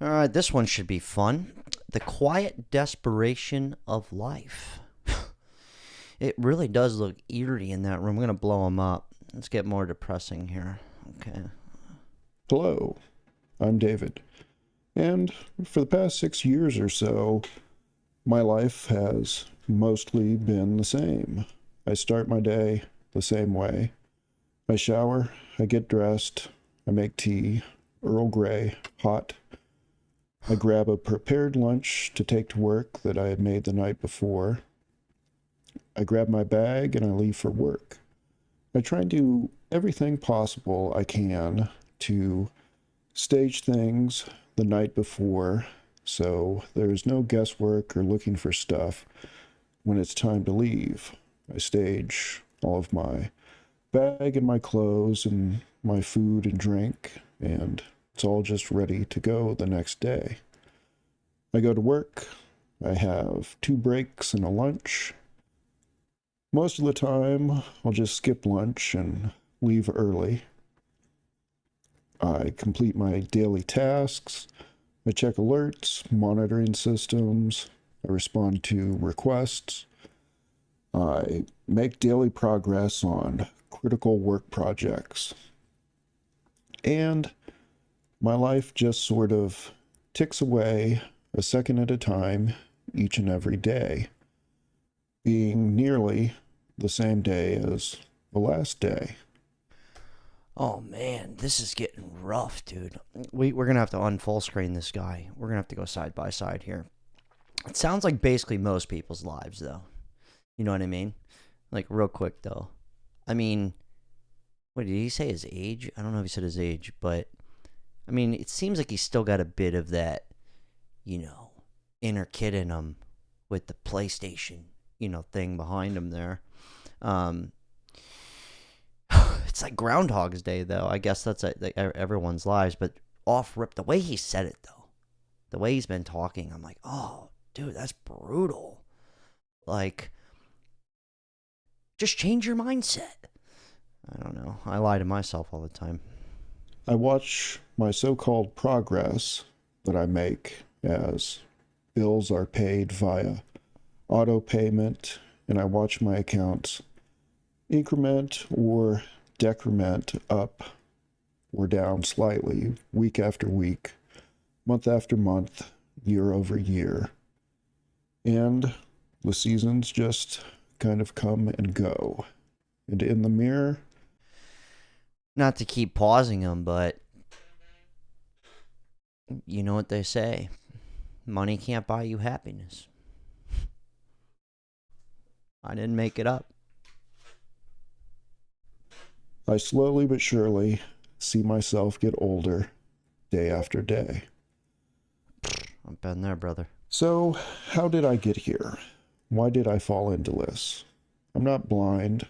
All right, this one should be fun. The quiet desperation of life. It really does look eerie in that room. I'm going to blow them up. Let's get more depressing here. Okay. Hello, I'm David, and for the past 6 years or so, my life has mostly been the same. I start my day the same way. I shower, I get dressed, I make tea, Earl Grey, hot. I grab a prepared lunch to take to work that I had made the night before. I grab my bag and I leave for work. I try and do everything possible I can to stage things the night before so there's no guesswork or looking for stuff when it's time to leave. I stage all of my bag and my clothes and my food and drink, and it's all just ready to go the next day. I go to work. I have 2 breaks and a lunch. Most of the time, I'll just skip lunch and leave early. I complete my daily tasks. I check alerts, monitoring systems. I respond to requests. I make daily progress on critical work projects. And my life just sort of ticks away a second at a time each and every day, being nearly the same day as the last day. Oh man, this is getting rough, dude. We're gonna have to unfull screen this guy. We're gonna have to go side by side here. It sounds like basically most people's lives, though. You know what I mean? Like real quick, though. I mean, what did he say? His age? I don't know if he said his age, but I mean, it seems like he's still got a bit of that, you know, inner kid in him with the PlayStation, thing behind him there. Um, it's like Groundhog's Day, though. I guess that's like everyone's lives, but off rip. The way he said it, though, the way he's been talking, I'm like, oh, dude, that's brutal. Like, just change your mindset. I don't know. I lie to myself all the time. I watch my so-called progress that I make as bills are paid via auto payment, and I watch my accounts increment or decrement up or down slightly week after week, month after month, year over year. And the seasons just kind of come and go. And in the mirror, Not to keep pausing him, but you know what they say: money can't buy you happiness. I didn't make it up. I slowly but surely see myself get older day after day. I've been there, brother. So, how did I get here? Why did I fall into this? I'm not blind.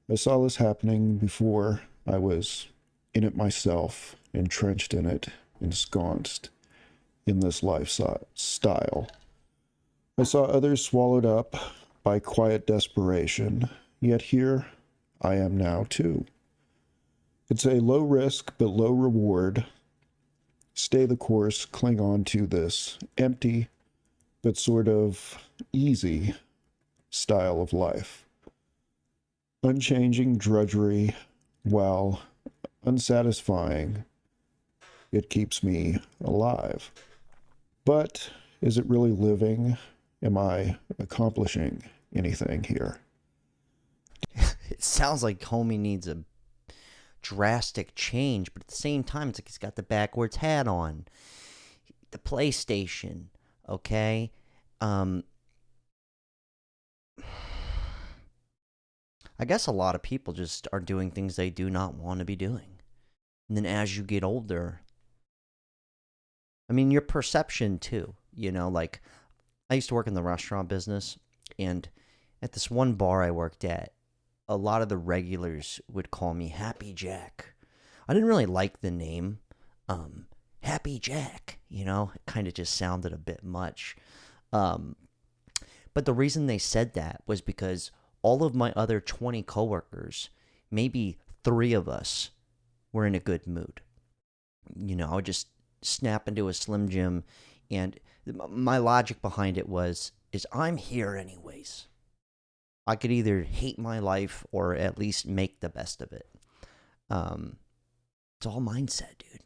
I saw this happening before I was in it myself, entrenched in it, ensconced in this lifestyle. I saw others swallowed up by quiet desperation, yet here I am now too. It's a low risk but low reward. Stay the course, cling on to this empty but sort of easy style of life. Unchanging drudgery, while unsatisfying, it keeps me alive. But is it really living? Am I accomplishing anything here? It sounds like homie needs a drastic change, but at the same time, it's like he's got the backwards hat on, the PlayStation. Okay, um, I guess a lot of people just are doing things they do not want to be doing, and then as you get older, I mean, your perception too. Like I used to work in the restaurant business, and at this one bar I worked at, a lot of the regulars would call me Happy Jack. I didn't really like the name, Happy Jack. It kind of just sounded a bit much. Um, but the reason they said that was because all of my other 20 coworkers, maybe three of us, were in a good mood. I would just snap into a Slim Jim, and my logic behind it is I'm here anyways. I could either hate my life or at least make the best of it. It's all mindset, dude.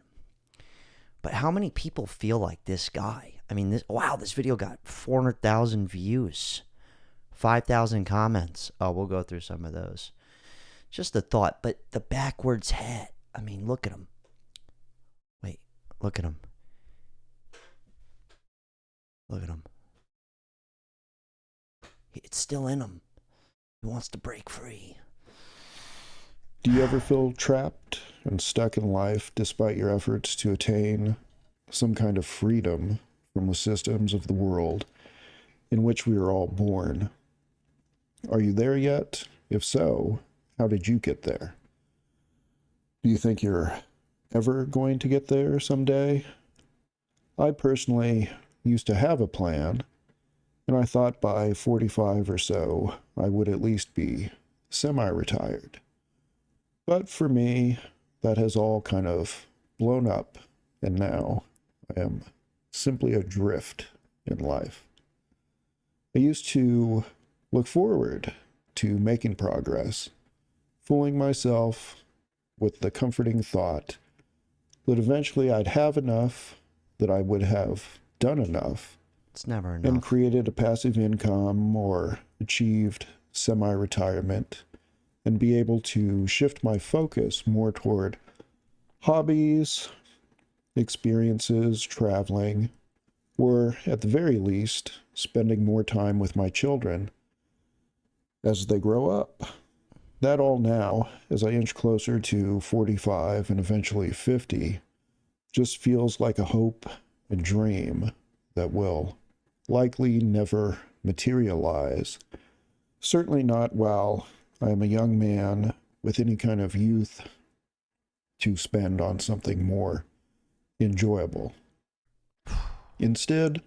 But how many people feel like this guy? I mean, this video got 400,000 views, 5,000 comments. Oh, we'll go through some of those. Just a thought, but the backwards hat. I mean, look at him. Wait, look at him. Look at him. It's still in him. He wants to break free. Do you ever feel trapped and stuck in life despite your efforts to attain some kind of freedom from the systems of the world in which we are all born? Are you there yet? If so, how did you get there? Do you think you're ever going to get there someday? I personally used to have a plan, and I thought by 45 or so I would at least be semi-retired. But for me, that has all kind of blown up, and now I am simply adrift in life. I used to look forward to making progress, fooling myself with the comforting thought that eventually I'd have enough, that I would have done enough. It's never enough. And created a passive income or achieved semi-retirement and be able to shift my focus more toward hobbies, experiences, traveling, or at the very least, spending more time with my children as they grow up. That all now, as I inch closer to 45 and eventually 50, just feels like a hope and dream that will likely never materialize. Certainly not while I am a young man with any kind of youth to spend on something more enjoyable. Instead,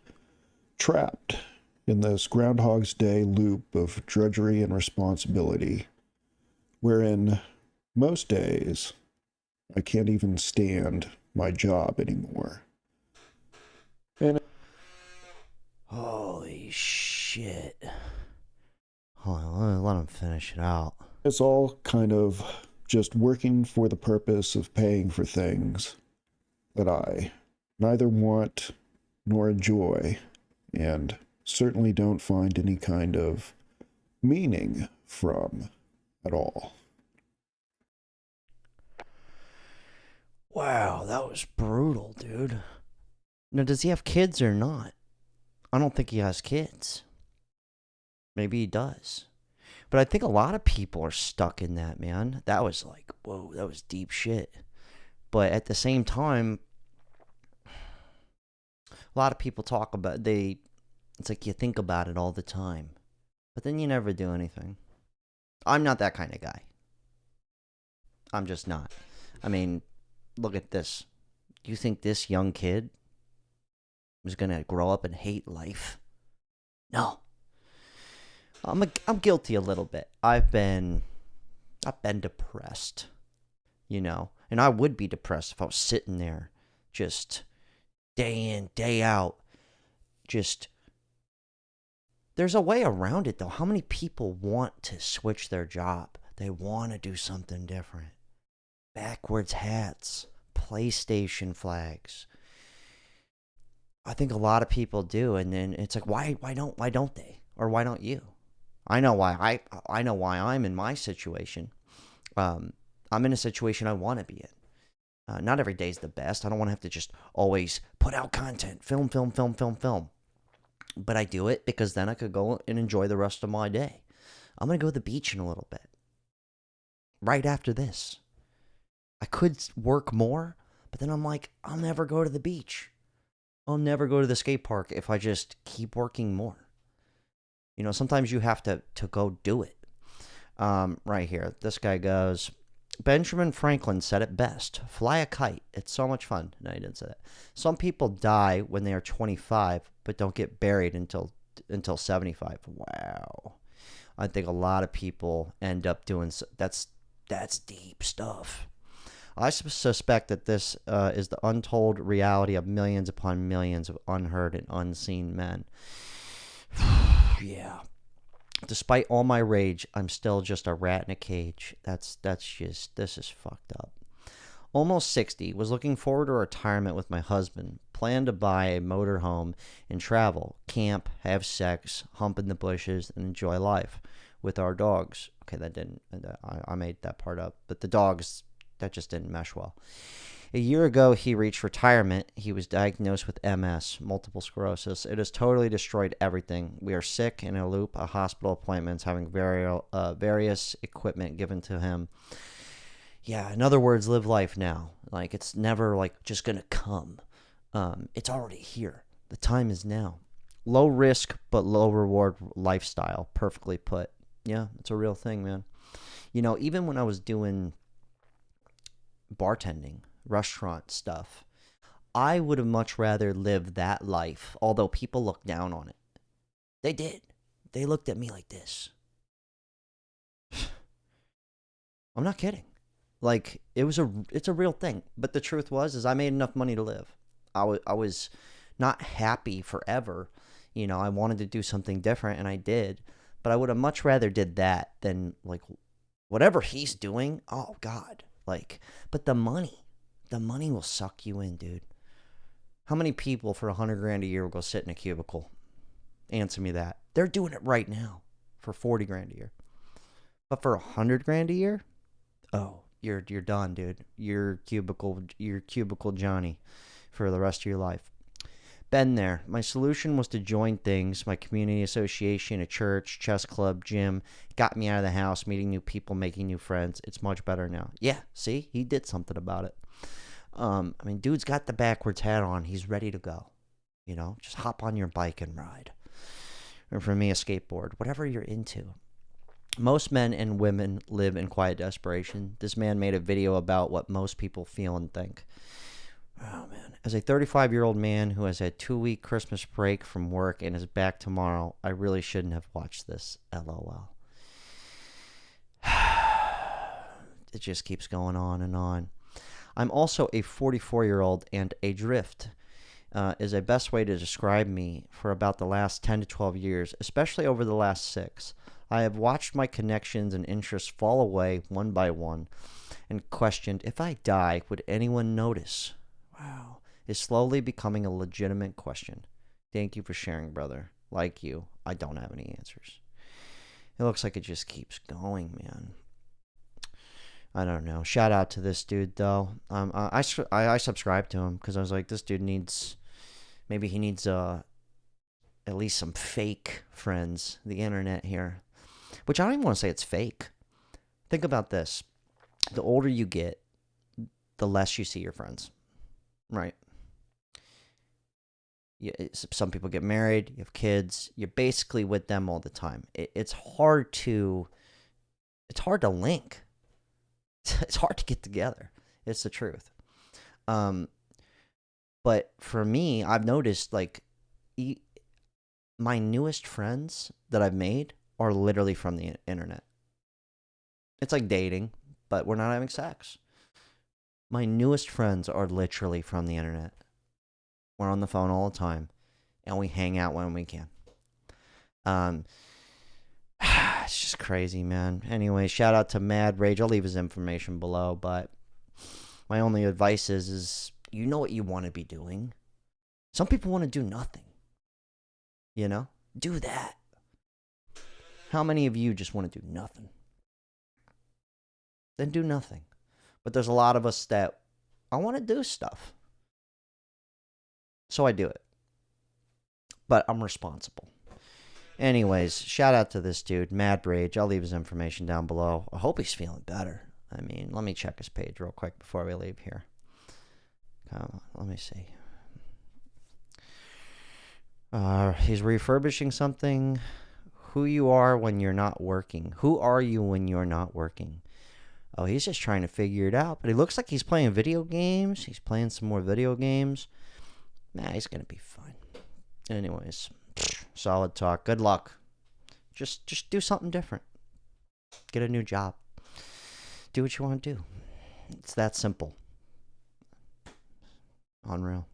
trapped in this Groundhog's Day loop of drudgery and responsibility, wherein most days I can't even stand my job anymore. And holy shit. Hold on, let him finish it out. it's all kind of just working for the purpose of paying for things that I neither want nor enjoy, and certainly don't find any kind of meaning from at all. Wow, that was brutal, dude. Now, does he have kids or not? I don't think he has kids. Maybe he does. But I think a lot of people are stuck in that, man. That was like, whoa, that was deep shit. But at the same time, a lot of people talk about, it's like you think about it all the time. But then you never do anything. I'm not that kind of guy. I'm just not. I mean, look at this. You think this young kid is going to grow up and hate life? No. I'm guilty a little bit. I've been depressed, you know, and I would be depressed if I was sitting there just day in, day out. Just, there's a way around it though. How many people want to switch their job? They want to do something different. Backwards hats, PlayStation flags. I think a lot of people do, and then it's like, why don't they? Or why don't you? I know why I'm in my situation. I'm in a situation I want to be in. Not every day's the best. I don't want to have to just always put out content, film. But I do it because then I could go and enjoy the rest of my day. I'm going to go to the beach in a little bit. Right after this. I could work more, but then I'm like, I'll never go to the beach. I'll never go to the skate park if I just keep working more. You know, sometimes you have to go do it. Right here, this guy goes, Benjamin Franklin said it best. Fly a kite. It's so much fun. No, he didn't say that. Some people die when they are 25, but don't get buried until 75. Wow. I think a lot of people end up doing, that's deep stuff. I suspect that this is the untold reality of millions upon millions of unheard and unseen men. Yeah. Despite all my rage, I'm still just a rat in a cage. This is fucked up. Almost 60, was looking forward to retirement with my husband. Planned to buy a motorhome and travel, camp, have sex, hump in the bushes, and enjoy life with our dogs. Okay, that didn't. I made that part up. But the dogs, that just didn't mesh well. A year ago, he reached retirement. He was diagnosed with MS, multiple sclerosis. It has totally destroyed everything. We are sick, in a loop of hospital appointments, having various equipment given to him. Yeah, in other words, live life now. Like, it's never, like, just going to come. It's already here. The time is now. Low risk, but low reward lifestyle. Perfectly put. Yeah, it's a real thing, man. You know, even when I was doing bartending, restaurant stuff, I would have much rather lived that life, although people looked down on it. They did. They looked at me like this. I'm not kidding. Like, it's a real thing. But the truth is I made enough money to live. I was not happy forever. You know, I wanted to do something different, and I did. But I would have much rather did that than, like, whatever he's doing. Oh, God. Like, but the money will suck you in, dude. How many people for $100,000 a year will go sit in a cubicle? Answer me that. They're doing it right now for $40,000 a year. But for $100,000 a year, oh, you're done, dude. You're cubicle Johnny for the rest of your life. Been there. My solution was to join things, my community association, a church, chess club, gym. Got me out of the house, meeting new people, making new friends. It's much better now. Yeah, see? He did something about it. I mean, dude's got the backwards hat on. He's ready to go. You know, just hop on your bike and ride. Or for me, a skateboard. Whatever you're into. Most men and women live in quiet desperation. This man made a video about what most people feel and think. Oh, man. As a 35-year-old man who has had 2-week Christmas break from work and is back tomorrow, I really shouldn't have watched this. LOL. It just keeps going on and on. I'm also a 44-year-old, and adrift is a best way to describe me for about the last 10 to 12 years, especially over the last 6. I have watched my connections and interests fall away one by one and questioned, if I die, would anyone notice? Wow. Is slowly becoming a legitimate question. Thank you for sharing, brother. Like you, I don't have any answers. It looks like it just keeps going, man. I don't know. Shout out to this dude, though. I subscribed to him because I was like, this dude needs, maybe he needs at least some fake friends, the internet here. Which I don't even want to say it's fake. Think about this. The older you get, the less you see your friends. Right? Some people get married, you have kids, you're basically with them all the time. It's hard to link. It's hard to get together. It's the truth. But for me, I've noticed, like, my newest friends that I've made are literally from the internet. It's like dating, but we're not having sex. My newest friends are literally from the internet. We're on the phone all the time, and we hang out when we can. It's just crazy, man. Anyway, shout out to Mad Rage. I'll leave his information below, but my only advice is you know what you want to be doing. Some people want to do nothing. You know? Do that. How many of you just want to do nothing? Then do nothing. But there's a lot of us that I want to do stuff. So I do it. But I'm responsible. Anyways, shout out to this dude, Mad Rage. I'll leave his information down below. I hope he's feeling better. I mean, let me check his page real quick before we leave here. Let me see. He's refurbishing something. Who you are when you're not working. Who are you when you're not working? Oh, he's just trying to figure it out. But he looks like he's playing video games. He's playing some more video games. Nah, he's going to be fine. Anyways, solid talk. Good luck. Just do something different. Get a new job. Do what you want to do. It's that simple. Unreal.